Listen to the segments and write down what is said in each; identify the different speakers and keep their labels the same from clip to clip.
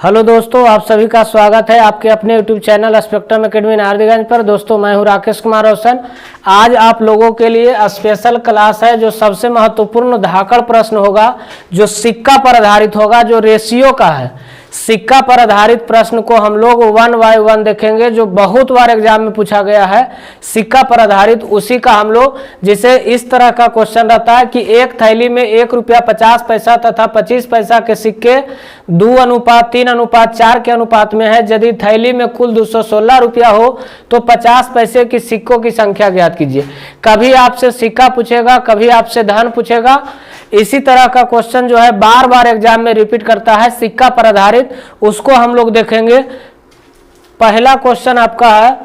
Speaker 1: Hello दोस्तों, आप सभी का स्वागत है आपके अपने YouTube channel spectrum academy Nardiganj पर। दोस्तों मैं हूं राकेश कुमार रोशन। आज आप लोगों के लिए स्पेशल क्लास है जो सबसे महत्वपूर्ण धाकड़ प्रश्न होगा, जो सिक्का पर आधारित होगा, जो रेशियो का है। सिक्का पर आधारित प्रश्न को हम लोग 1 बाय 1 देखेंगे, जो बहुत बार एग्जाम में पूछा गया है। सिक्का पर आधारित उसी का हम लोग, जैसे इस तरह का क्वेश्चन रहता है कि एक थैली में 1 रुपया 50 पैसा तथा 25 पैसा के सिक्के 2:3:4 के अनुपात में है। यदि थैली में कुल 216 रुपया हो तो 50 पैसे की सिक्कों की संख्या ज्ञात कीजिए। कभी आपसे सिक्का पूछेगा, कभी आपसे धन पूछेगा। इसी तरह का क्वेश्चन जो है बार बार एग्जाम में रिपीट करता है, सिक्का पर आधारित, उसको हम लोग देखेंगे। पहला क्वेश्चन आपका है,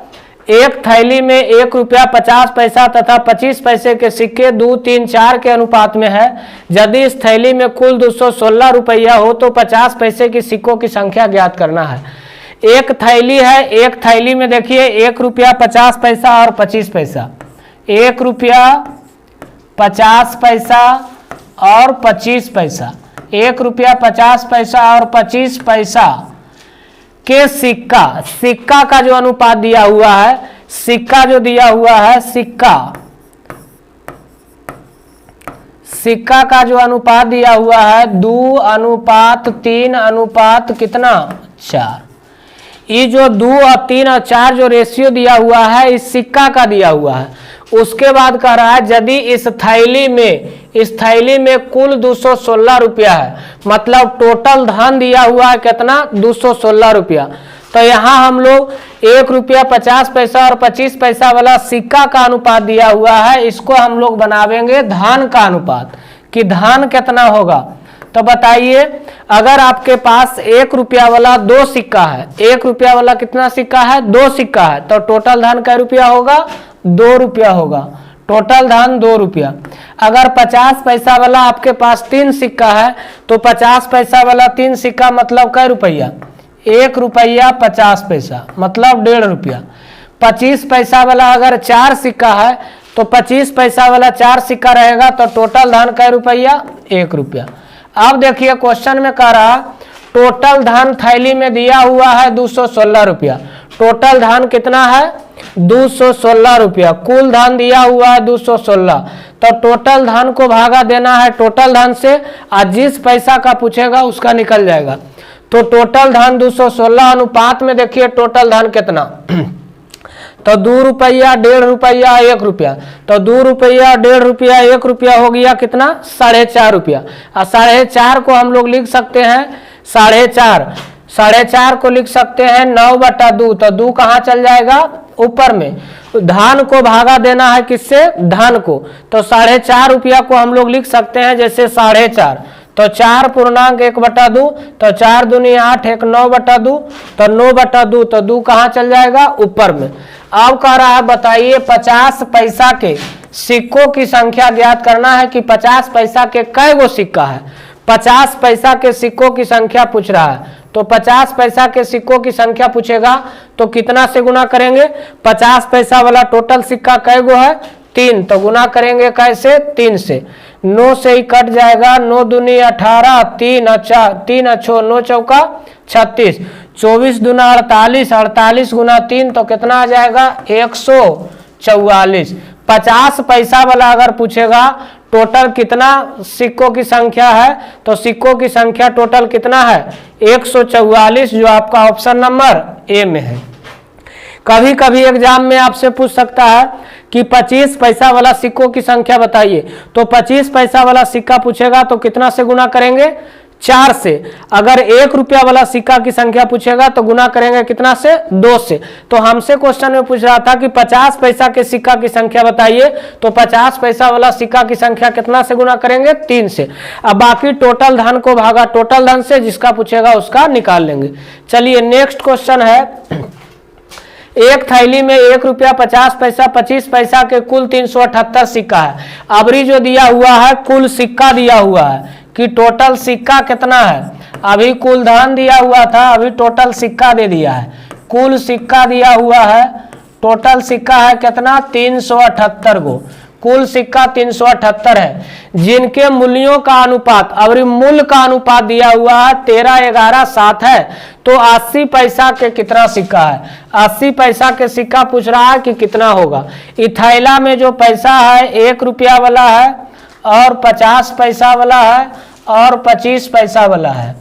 Speaker 1: एक थैली में 1 रुपया 50 पैसा तथा 25 पैसे के सिक्के 2:3:4 के अनुपात में है। यदि इस थैली में कुल 216 रुपया हो तो 50 पैसे की सिक्कों की संख्या ज्ञात करना है। एक थैली है, एक थैली में देखिए 1 रुपया 50 पैसा और 25 पैसा, 1 रुपया 50 पैसा और 25 पैसा, 1 रुपया 50 पैसा और 25 पैसा के सिक्का का जो अनुपात दिया हुआ है, सिक्का जो दिया हुआ है, सिक्का का जो अनुपात दिया हुआ है 2:3 कितना 4। ये जो 2 और 3 और 4 जो रेशियो दिया हुआ है, इस सिक्का का दिया हुआ है। उसके बाद कह रहा है यदि इस थैली में कुल 216 रुपया है, मतलब टोटल धन दिया हुआ है कितना 216 रुपया। तो यहाँ हम लोग 1 रुपया 50 पैसा और 25 पैसा वाला सिक्का का अनुपात दिया हुआ है, इसको हम लोग बनावेंगे धन का अनुपात कि धन कितना होगा। तो बताइए, अगर आपके पास 1 रुपया वाला 2 सिक्का है, 1 रुपया वाला कितना सिक्का है 2 सिक्का है, तो टोटल धन कै रुपया होगा 2 रुपया होगा, टोटल धन 2 रुपया। अगर 50 पैसा वाला आपके पास 3 सिक्का है तो 50 पैसा वाला 3 सिक्का मतलब कै रुपया 1 रुपया 50 पैसा मतलब 1.5 रुपया। 25 पैसा वाला अगर 4 सिक्का है तो 25 पैसा वाला 4 सिक्का रहेगा, तो टोटल धन कै रुपया 1 रुपया। अब देखिए क्वेश्चन में कह रहा टोटल धन थैली में दिया हुआ है 216 रुपया। टोटल धन कितना है 216 रुपया, कुल धन दिया हुआ है 216, तो टोटल धन को भागा देना है टोटल धन से, और जिस पैसा का पूछेगा उसका निकल जाएगा। तो टोटल धन 216 अनुपात में देखिए टोटल धन कितना तो 2 रुपया 1.5 रुपया 1 रुपया, तो 2 रुपया 1.5 रुपया 1 रुपया हो गया कितना 4.5 रुपया। और 4.5 को हम लोग लिख सकते हैं 4.5 को लिख सकते हैं 9/2, तो 2 कहाँ चल जाएगा ऊपर में। धन को भागा देना है किससे धन को, तो 4.5 रुपया को हम लोग लिख सकते हैं जैसे 4.5, तो 4.1/2, तो 4 दूनी 8, 1 9/2, तो 9/2, तो 2 कहाँ चल जाएगा ऊपर में। अब कह रहा है बताइए 50 पैसा के सिक्कों की संख्या ज्ञात करना है कि 50 पैसा के कै गो सिक्का है। 50 पैसा के सिक्कों की संख्या पूछ रहा है, तो 50 पैसा के सिक्कों की संख्या पूछेगा तो कितना से गुना करेंगे। 50 पैसा वाला टोटल सिक्का कै गो है 3, तो गुना करेंगे कैसे 3 से, 9 से ही कट जाएगा, 9 दूनी 18, 3 अच्छो 9 चौका 36, 24 दूना 48, 48 गुना 3 तो कितना आ जाएगा 144। 50 पैसा वाला अगर पूछेगा टोटल कितना सिक्कों की संख्या है, तो सिक्कों की संख्या टोटल कितना है 144, जो आपका ऑप्शन नंबर ए में है। कभी कभी एग्जाम में आपसे पूछ सकता है कि 25 पैसा वाला सिक्कों की संख्या बताइए, तो 25 पैसा वाला सिक्का पूछेगा तो कितना से गुना करेंगे 4 से। अगर 1 रुपया वाला सिक्का की संख्या पूछेगा तो गुना करेंगे कितना से 2 से। तो हमसे क्वेश्चन में पूछ रहा था कि 50 पैसा के सिक्का की संख्या बताइए, तो 50 पैसा वाला सिक्का की संख्या कितना से गुना करेंगे 3 से। अब बाकी टोटल धन को भागा टोटल धन से, जिसका पूछेगा उसका निकाल लेंगे। चलिए नेक्स्ट क्वेश्चन है, एक थैली में 1 रुपया 50 पैसा 25 पैसा के कुल 378 सिक्का है। अबरी जो दिया हुआ है कुल सिक्का दिया हुआ है कि टोटल सिक्का कितना है। अभी कुल धन दिया हुआ था, अभी टोटल सिक्का दे दिया है। कुल सिक्का दिया हुआ है, टोटल सिक्का है कितना 378 गो। कुल सिक्का 378 है, जिनके मूल्यों का अनुपात और मूल्य का अनुपात दिया हुआ है 13, 11, 7 है। तो 80 पैसा के कितना सिक्का है? 80 पैसा के सिक्का पूछ रहा है कि कितना होगा। इथैला में जो पैसा है 1 रुपया वाला है और 50 पैसा वाला है और 25 पैसा वाला है।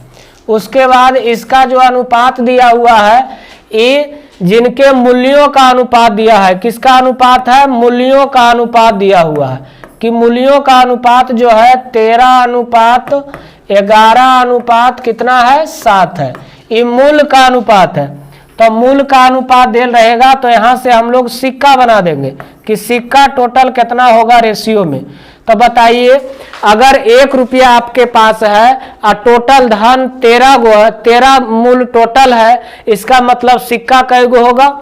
Speaker 1: उसके बाद इसका जो अनुपात दिया हुआ है, ये जिनके मूल्यों का अनुपात दिया है, किसका अनुपात है? मूल्यों का अनुपात दिया हुआ है कि मूल्यों का अनुपात जो है 13 अनुपात 11 अनुपात कितना है? 7 है। ये मूल्य का अनुपात है, तो मूल्य का अनुपात देल रहेगा तो यहाँ से हम लोग सिक्का बना देंगे कि सिक्का टोटल कितना होगा रेशियो में। तो बताइए, अगर 1 रुपया आपके पास है और टोटल धन 13 गो है, 13 मूल्य टोटल है, इसका मतलब सिक्का कै गो होगा?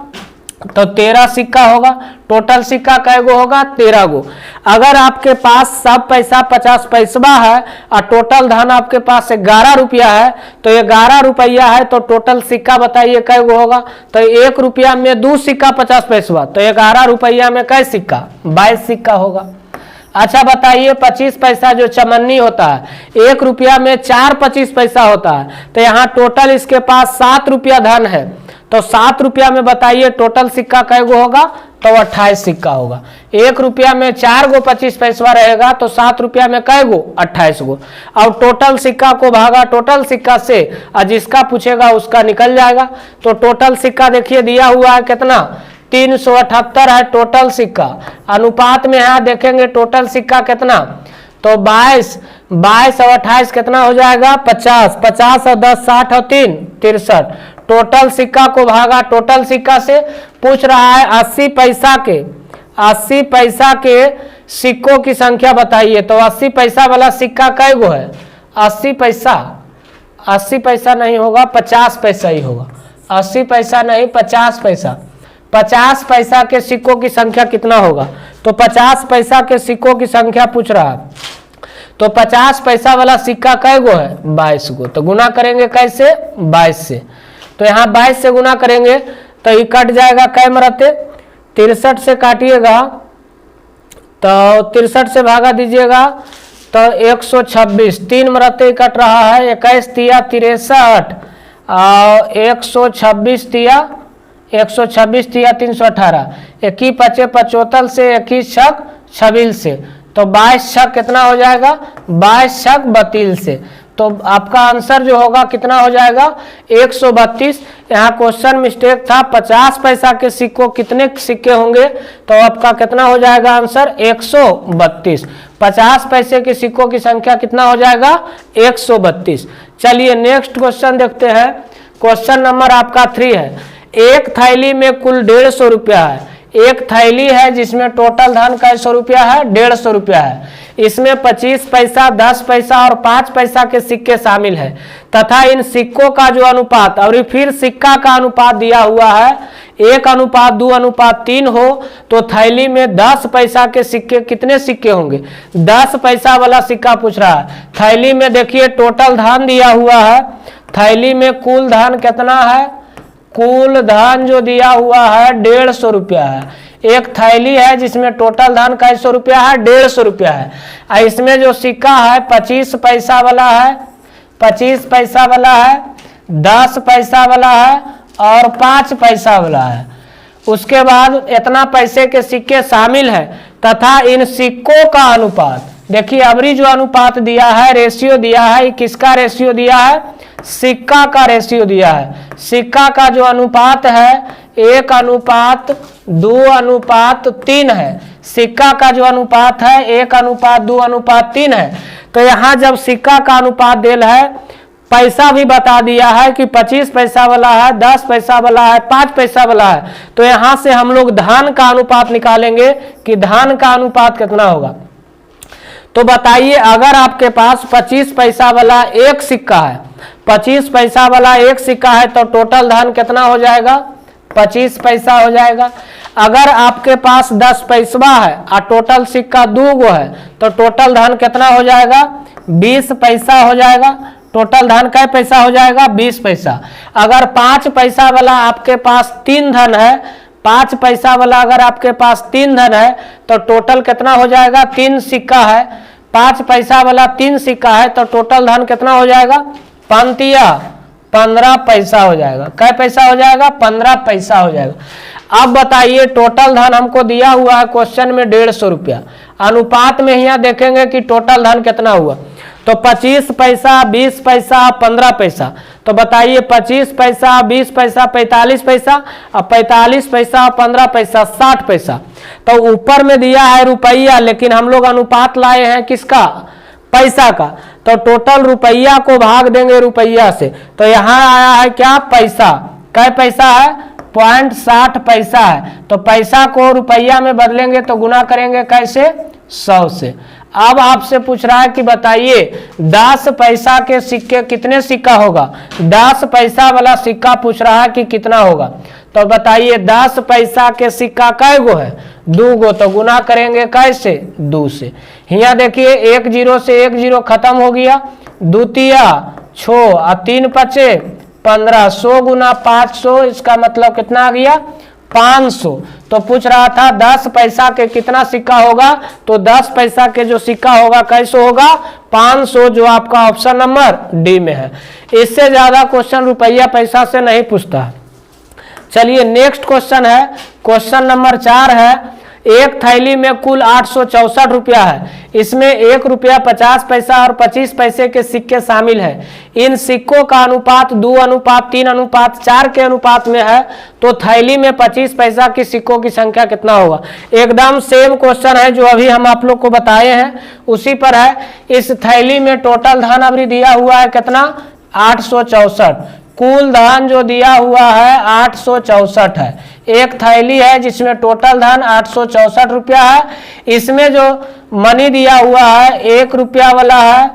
Speaker 1: तो 13 सिक्का होगा। टोटल सिक्का कै गो होगा? 13 गो। अगर आपके पास सब पैसा 50 पैसा है और टोटल धन आपके पास 11 रुपया है, तो 11 रुपया है, तो टोटल सिक्का बताइए कै गो होगा? तो 1 रुपया में 2 सिक्का 50 पैसा, तो 11 रुपया में कै सिक्का? 22 सिक्का होगा। अच्छा बताइए, 25 पैसा जो चमन्नी होता है, 1 रुपया में 4 25 पैसा होता है, तो यहाँ टोटल इसके पास 7 रुपया धन है, तो 7 रुपया में बताइए टोटल सिक्का कै गो होगा? तो 28 सिक्का होगा। 1 रुपया में 4 गो 25 पैसा रहेगा, तो 7 रुपया में कै गो? 28 गो। अब टोटल सिक्का को भागा टोटल सिक्का से, और जिसका पूछेगा उसका निकल जाएगा। तो टोटल सिक्का देखिए दिया हुआ है कितना? 378 है टोटल सिक्का। अनुपात में यहाँ देखेंगे टोटल सिक्का कितना? तो 22 और 28 कितना हो जाएगा? 50 और 10 60 और 3 63। टोटल सिक्का को भागा टोटल सिक्का से, पूछ रहा है 80 पैसा के सिक्कों की संख्या बताइए। तो 80 पैसा वाला सिक्का कै गो है? 80 पैसा नहीं होगा, 50 पैसा ही होगा। 80 पैसा नहीं, 50 पैसा। 50 पैसा के सिक्कों की संख्या कितना होगा? तो 50 पैसा के सिक्कों की संख्या पूछ रहा है, तो 50 पैसा वाला सिक्का कै गो है? 22 गो। तो गुना करेंगे कैसे? 22 से। तो यहाँ 22 से गुना करेंगे तो ये कट जाएगा कै मरते? 63 से काटिएगा तो 63 से भागा दीजिएगा तो 126। 3 मरते कट रहा है, 21 तिया 63 और 126 तिया 318। 21 पचे 75 से 21 छक 26 से, तो 22 छक कितना हो जाएगा? 22 छक 32 से। तो आपका आंसर जो होगा कितना हो जाएगा? 132। यहाँ क्वेश्चन मिस्टेक था, 50 पैसा के सिक्कों कितने सिक्के होंगे? तो आपका कितना हो जाएगा आंसर? 132। 50 पैसे के सिक्कों की संख्या कितना हो जाएगा? 132। चलिए नेक्स्ट क्वेश्चन देखते हैं। क्वेश्चन नंबर आपका 3 है। एक थैली में कुल 150 रुपया है। एक थैली है जिसमें टोटल धन कैसो रुपया है? 150 रुपया है। इसमें 25 पैसा 10 पैसा और 5 पैसा के सिक्के शामिल है तथा इन सिक्कों का जो अनुपात और फिर सिक्का का अनुपात दिया हुआ है 1:2:3 हो, तो थैली में 10 पैसा के सिक्के कितने सिक्के होंगे? 10 पैसा वाला सिक्का पूछ रहा है। थैली में देखिए टोटल धन दिया हुआ है, थैली में कुल धन कितना है? कुल धन जो दिया हुआ है 150 रुपया है। एक थैली है जिसमें टोटल धन कैसो रुपया है? 150 रुपया है। और इसमें जो सिक्का है 25 पैसा वाला है, 25 पैसा वाला है, 10 पैसा वाला है और 5 पैसा वाला है। उसके बाद इतना पैसे के सिक्के शामिल है तथा इन सिक्कों का अनुपात, देखिए अबरी जो अनुपात दिया है, रेशियो दिया है, किसका रेशियो दिया है? सिक्का का रेशियो दिया है। सिक्का का जो अनुपात है 1:2:3 है। सिक्का का जो अनुपात है 1:2:3 है। तो यहाँ जब सिक्का का अनुपात देल है, पैसा भी बता दिया है कि 25 पैसा वाला है, 10 पैसा वाला है, 5 पैसा वाला है, तो यहाँ से हम लोग धन का अनुपात निकालेंगे कि धन का अनुपात कितना होगा। तो बताइए, अगर आपके पास 25 पैसा वाला एक सिक्का है, 25 पैसा वाला एक सिक्का है, तो टोटल धन कितना हो जाएगा? 25 पैसा हो जाएगा। अगर आपके पास 10 पैसा है और टोटल सिक्का 2 गो है, तो टोटल धन कितना हो जाएगा? 20 पैसा हो जाएगा। टोटल धन कै पैसा हो जाएगा? 20 पैसा। अगर 5 पैसा वाला आपके पास 3 धन है, 5 पैसा वाला अगर आपके पास 3 धन है तो टोटल कितना हो जाएगा, 3 सिक्का है। 5 पैसा वाला 3 सिक्का है तो टोटल धन कितना हो जाएगा, 15 पैसा हो जाएगा। कै पैसा हो जाएगा, 15 पैसा हो जाएगा। अब बताइए टोटल धन हमको दिया हुआ है क्वेश्चन में 150 रुपया, अनुपात में यहाँ देखेंगे कि टोटल धन कितना हुआ। तो 25 पैसा, 20 पैसा, 15 पैसा। तो बताइए 25 पैसा, 20 पैसा, 45 पैसा, और 45 पैसा, 15 पैसा, 60 पैसा। तो ऊपर में दिया है रुपया, लेकिन हम लोग अनुपात लाए हैं किसका, पैसा का। तो टोटल रुपया को भाग देंगे रुपया से, तो यहाँ आया है क्या, पैसा। कै पैसा है, 0.60 पैसा है। तो पैसा को रुपया में बदलेंगे तो गुना करेंगे कैसे, 100 से। अब आपसे पूछ रहा है कि बताइए 10 पैसा के सिक्के कितने सिक्का होगा, 10 पैसा वाला सिक्का पूछ रहा है कि कितना होगा। तो बताइए 10 पैसा के सिक्का कै गो है, 2 गो। तो गुना करेंगे कैसे, 2 से। यहाँ देखिए 1 0 से 1 0 खत्म हो गया, 2 तिया 6 और 3 पचे 15, 100 गुना 500, इसका मतलब कितना आ गया, 500। तो पूछ रहा था 10 पैसा के कितना सिक्का होगा, तो 10 पैसा के जो सिक्का होगा कैसे होगा, 500, जो आपका ऑप्शन नंबर डी में है। इससे ज्यादा क्वेश्चन रुपया पैसा से नहीं पूछता। चलिए नेक्स्ट क्वेश्चन है, क्वेश्चन नंबर 4 है। एक थैली में कुल 864 रुपया है, इसमें 1 रुपया 50 पैसा और 25 पैसे के सिक्के शामिल हैं। इन सिक्कों का अनुपात 2:3:4 के अनुपात में है, तो थैली में 25 पैसा की सिक्कों की संख्या कितना होगा। एकदम सेम क्वेश्चन है जो अभी हम आप लोग को बताए हैं, उसी पर है। इस थैली में टोटल धन अभी दिया हुआ है कितना, 864। कुल धन जो दिया हुआ है 864 है। एक थैली है जिसमें टोटल धन 864 रुपया है। इसमें जो मनी दिया हुआ है 1 रुपया वाला है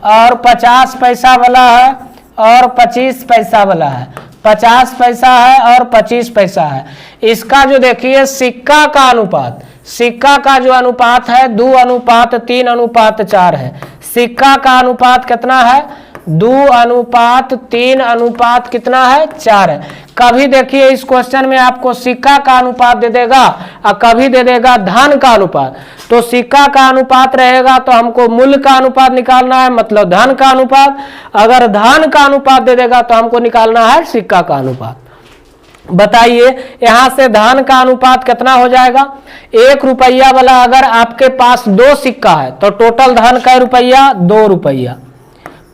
Speaker 1: और 50 पैसा वाला है और 25 पैसा वाला है। 50 पैसा है और 25 पैसा है। इसका जो देखिए सिक्का का अनुपात, सिक्का का जो अनुपात है 2:3:4 है। सिक्का का अनुपात कितना है, 2:3 कितना है, 4 है। कभी देखिए इस क्वेश्चन में आपको सिक्का का अनुपात दे देगा और कभी दे देगा धन का अनुपात। तो सिक्का का अनुपात रहेगा तो हमको मूल्य का अनुपात निकालना है, मतलब धन का अनुपात। अगर धन का अनुपात दे देगा तो हमको निकालना है सिक्का का अनुपात। बताइए यहां से धन का अनुपात कितना हो जाएगा। 1 रुपया वाला अगर आपके पास 2 सिक्का है तो टोटल धन का रुपया 2 रुपया।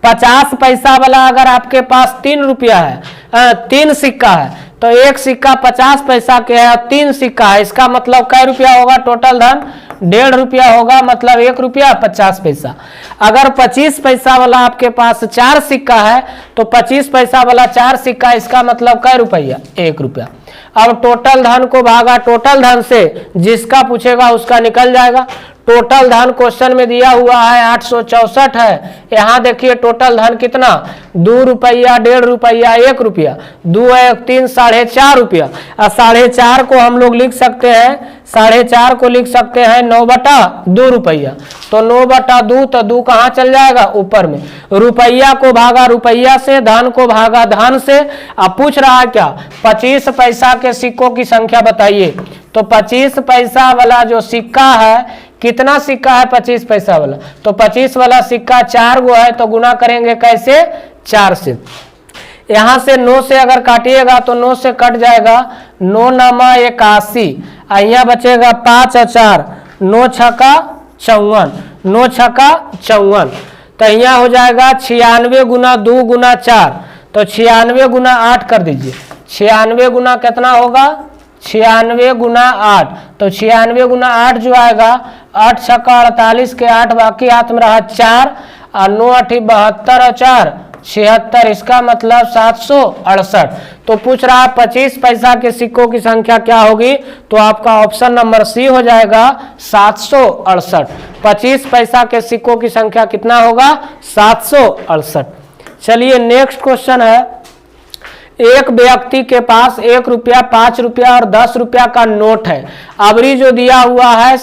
Speaker 1: 50 पैसा वाला अगर आपके पास 3 रुपया है, 3 सिक्का है, तो 1 सिक्का 50 पैसा के है और 3 सिक्का है, इसका मतलब कै रुपया होगा, टोटल धन 1.5 रुपया होगा, मतलब 1 रुपया 50 पैसा। अगर 25 पैसा वाला आपके पास 4 सिक्का है तो 25 पैसा वाला 4 सिक्का, इसका मतलब कै रुपया, 1 रुपया। अब टोटल धन को भागा टोटल धन से, जिसका पूछेगा उसका निकल जाएगा। टोटल धन क्वेश्चन में दिया हुआ है 864 है। यहाँ देखिए टोटल धन कितना, 2 रुपया, 1.5 रुपया, 1 रुपया, 2 1 3 4.5 रुपया। और 4.5 को हम लोग लिख सकते हैं, 4.5 को लिख सकते हैं 9/2 रुपया। तो 9/2, तो 2 कहाँ चल जाएगा, ऊपर में। रुपया को भागा रुपया से, धन को भागा धन से। अब पूछ रहा है क्या, 25 पैसा के सिक्कों की संख्या बताइए। तो 25 पैसा वाला जो सिक्का है, कितना सिक्का है 25 पैसा वाला, तो 25 वाला सिक्का 4 गो है, तो गुना करेंगे कैसे, 4 से। यहां से 9 से अगर काटिएगा तो 9 से कट जाएगा, 9 9 81, यहाँ बचेगा 5 और 4, 9 छक्का 54, 9 छक्का 54। तो यहाँ हो जाएगा 96 गुना 2 गुना 4, तो 96 गुना 8 कर दीजिए। 96 गुना कितना होगा, 96 गुना 8, तो 96 गुना 8 जो आएगा, 8 छक्का 48 के 8 बाकी हाथ में रहा 4 और 9 8 72 और 4 76, इसका मतलब 768। तो पूछ रहा है 25 पैसा के सिक्कों की संख्या क्या होगी, तो आपका ऑप्शन नंबर सी हो जाएगा 768। 25 पैसा के सिक्कों की संख्या कितना होगा, 768। चलिए नेक्स्ट क्वेश्चन है। एक व्यक्ति के पास 1 रुपया, 5 रुपया और 10 रुपया का नोट है। अबरी जो दिया हुआ है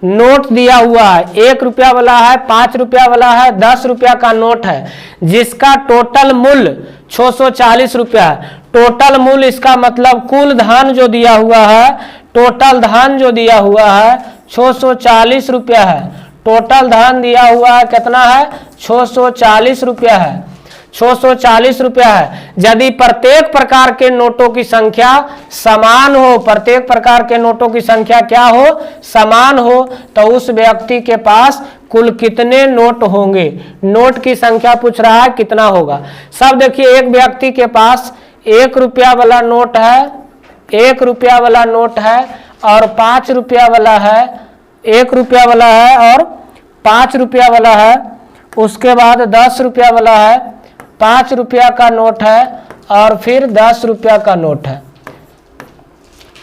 Speaker 1: नोट दिया हुआ है, 1 रुपया वाला है, 5 रुपया वाला है, 10 रुपया का नोट है, जिसका टोटल मूल्य 640 रुपया है। टोटल मूल इसका मतलब कुल धन जो दिया हुआ है, टोटल धन जो दिया हुआ है 640 रुपया है। टोटल धन दिया हुआ है कितना है? 640 रुपया है। 640 रुपया है। यदि प्रत्येक प्रकार के नोटों की संख्या समान हो, प्रत्येक प्रकार के नोटों की संख्या क्या हो? समान हो, तो उस व्यक्ति के पास कुल कितने नोट होंगे? नोट की संख्या पूछ रहा है, कितना होगा। सब देखिए, एक व्यक्ति के पास 1 रुपया वाला नोट है, 1 रुपया वाला नोट है और 5 रुपया वाला है, 1 रुपया वाला है और 5 रुपया वाला है। उसके बाद 10 रुपया वाला है, 5 रुपया का नोट है और फिर 10 रुपया का नोट है।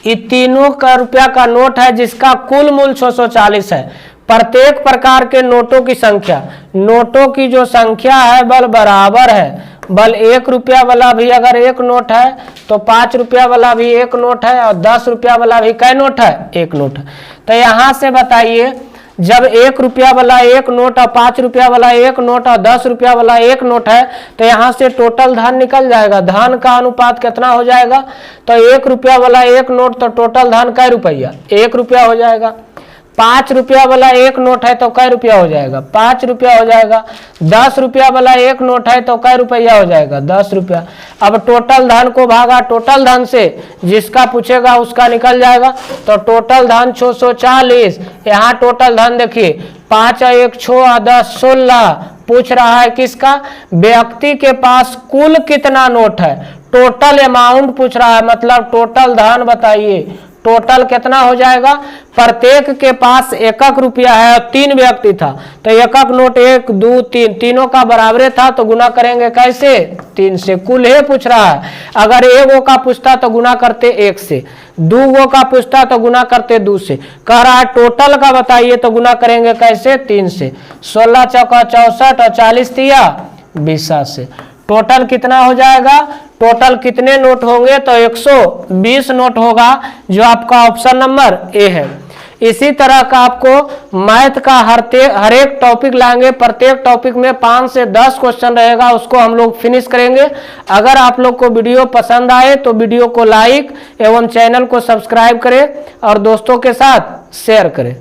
Speaker 1: ये तीनों का रुपया का नोट है जिसका कुल मूल्य 640 है। प्रत्येक प्रकार के नोटों की संख्या, नोटों की जो संख्या है बल बराबर है। बल 1 रुपया वाला भी अगर एक नोट है तो 5 रुपया वाला भी एक नोट है और 10 रुपया वाला भी कै नोट है? एक नोट है। तो यहाँ से बताइए, जब 1 रुपया वाला एक नोट और 5 रुपया वाला एक नोट और 10 रुपया वाला एक नोट है, तो यहाँ से टोटल धन निकल जाएगा। धन का अनुपात कितना हो जाएगा? तो 1 रुपया वाला एक नोट तो टोटल धन कै रुपया? 1 रुपया हो जाएगा। 5 रुपया वाला एक नोट है तो कै रुपया हो जाएगा? 5 रुपया हो जाएगा। 10 रुपया वाला एक नोट है तो कै रुपया हो जाएगा? 10 रुपया। अब टोटल धन को भागा टोटल धन से, जिसका पूछेगा उसका निकल जाएगा। तो टोटल धन 640। यहाँ टोटल धन देखिए, 5 और 1 6 और 10 16। पूछ रहा है किसका? व्यक्ति के पास कुल कितना नोट है, टोटल अमाउंट पूछ रहा है, मतलब टोटल धन बताइए। टोटल कितना हो जाएगा? प्रत्येक के पास 1 रुपया है और 3 व्यक्ति था, तो 1 नोट 1 2 3 तीनों का बराबर था, तो गुना करेंगे कैसे? 3 से। कुल है पूछ रहा है। अगर 1 का पूछता तो गुना करते 1 से, 2 का पूछता तो गुना करते 2 से। कह रहा है टोटल का बताइए, तो गुना करेंगे कैसे? 3 से। 16 चौका 64 और 40 तिया 20 से। टोटल कितना हो जाएगा? टोटल कितने नोट होंगे? तो 120 नोट होगा, जो आपका ऑप्शन नंबर ए है। इसी तरह का आपको मैथ का हर एक टॉपिक लाएंगे। प्रत्येक टॉपिक में 5 से 10 क्वेश्चन रहेगा, उसको हम लोग फिनिश करेंगे। अगर आप लोग को वीडियो पसंद आए तो वीडियो को लाइक एवं चैनल को सब्सक्राइब करें और दोस्तों के साथ शेयर करें।